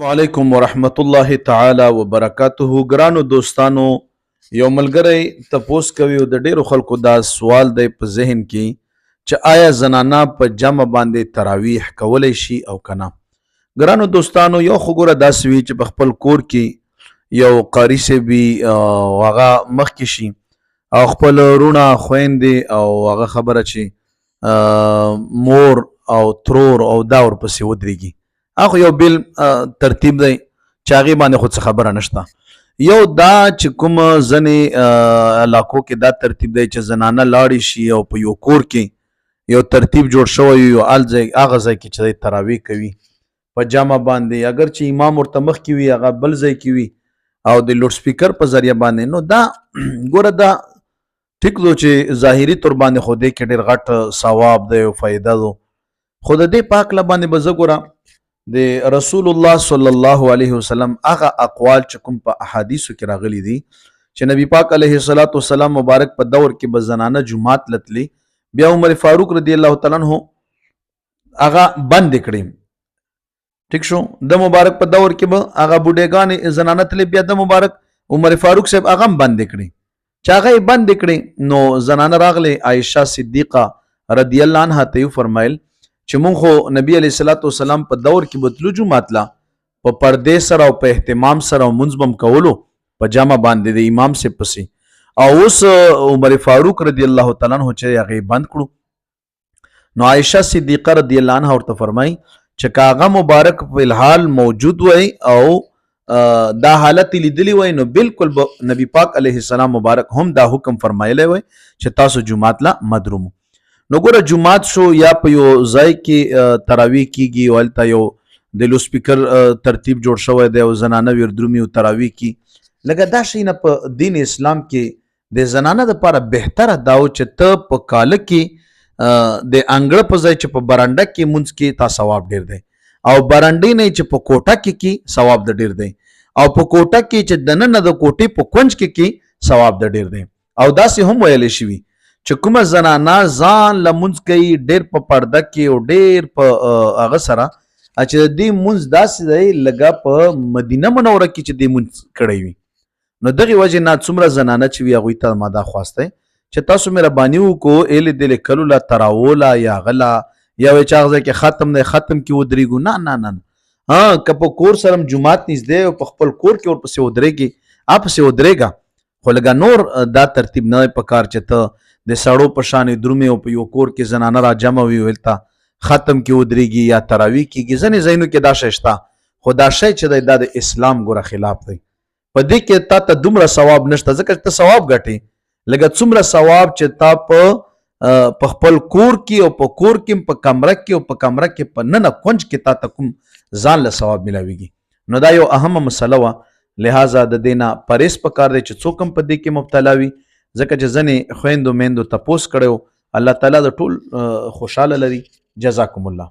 وعلیکم ورحمت الله تعالی وبرکاته. ګرانو دوستانو، یو ملګری تپوس کوي او د ډیرو خلکو دا سوال دی په ذهن کې چې آیا زنانه په جمع باندې تراویح کولی شي او کنه. ګرانو دوستانو، یو خو ګوره داسې وي چې په خپل کور کې یو قاري صاحب وي او هغه مخکې شي او خپل رونه خویندې او هغه خبره چې مور او ترور او دا ورپسې ودرېږي. هغه یو بیل ترتیب دی چې هغې باندې خو څه خبره نشته. یو دا چې کوم ځینې علاقو کې دا ترتیب دی چې زنانه لاړې شي او په یو کور کې یو ترتیب جوړ شوی وي او هغه ځای کې چې دی تراویح کوي په جمع باندې، اگر چې امام ورته مخکې وي هغه بل ځای کې وي او د لوډ سپیکر په ذریعه باندې. نو دا ګوره دا ټیک دو چې ظاهري طور باندې خو دې کې ډېر غټ ثواب دی او فایده دو، خو د دې په هکله باندې به زه ګوره د رسول الله صلی الله علیه وسلم هغه اقوال چې کوم په احادیثو کې راغلي دي چې نبی پاک علیه الصلاۃ والسلام مبارک په دور کې به زنانه جمعات لتلی، بیا عمر فاروق رضی الله تعالی عنہ هغه بند کړي. ٹھیک شو، د مبارک په دور کې به هغه بوډېګانې زنانه تللی، بیا د مبارک عمر فاروق صاحب هغه بند کړي. چې هغه یې بند کړي نو زنانه راغلی عایشه صدیقه رضی الله عنها ته یې فرمایل چې مونږ خو نبی علیه الصلاۃ والسلام په دور کې بتلو جمعات لا په پردې سره او په اهتمام سره مونځ بم کولو په جامه باندې د امام سے پسې، او اوس عمر فاروق رضی الله تعالی عنہ چې هغه بند کړو. نو عائشه صدیقه رضی الله عنها ورته فرمای چې کاغه مبارک په الحال موجود وای او دا حالت لیدلی وای نو بالکل نبی پاک علیه السلام مبارک هم دا حکم فرمایلی وای چې تاسو جمعات لا مدروم. نو ګوره جمعات شو یا په یو ځای کې تراویح کیږي او هلته یو د لو سپیکر ترتیب جوړ شوی دی او زنانه وردرومي او تراویح کی لکه دا شی نه په دین اسلام کې د زنانه دپاره بهتره دا و چې ته په کاله کې د انګړه په ځای چې په برنډه کې مونځ کې تا ثواب ډیر دی، او برنډې نه چې په کوټه کې ثواب د ډیر دی، او په کوټه کې چې دننه د کوټې په کونج کې ثواب د ډیر دی. او داسې هم ویلی شوي چې کومه زنانه ځان لمونځ کوي ډېر په پرده کې او ډېر په هغه سره چې د دې مونځ داسې دی لږه په مدینه منوره کې چې دې مونځ کړی وي. نو دغې وجې نه څومره زنانه چې وي هغوی ته ما دا خواستی چې تاسو مهرباني وکړو ایلې دلې کلو له تراوله یا هغه له یا وایي چې هغه ځای کې ختم دی ختم کې ودرېږو. نه نه نه، که په کور سره هم جومات نږدې او په خپل کور کې ورپسې ودرېږي پسې ودرېږه، خو لږه نور دا ترتیب نه دی پکار چې ته د سړو په شانې درومې او په یو کور کې زنانه را جمع وي هلته ختم کې ودرېږي یا تراویح کېږي. ځینې ځایونو کې دا شی شته، خو دا شی چې دی دا د اسلام ګوره خلاف دی. په دې کې تا ته دومره ثواب نشته ځکه چې ته ثواب ګټې لکه څومره ثواب چې تا په خپل کور کې او په کور کې په کمره کې او په کمره کې په ننه کونج کې تا ته کوم ځان له ثواب ملاویږي. نو دا یو اهمه مسله وه، لہذا د دې نه پرهیز پکار دی چې څوک هم په دې کې مبتلا وي، ځکه چې ځینې خویندو میندو تپوس کړی و. الله تعالی د ټول خوشحاله لري. جزاکم الله.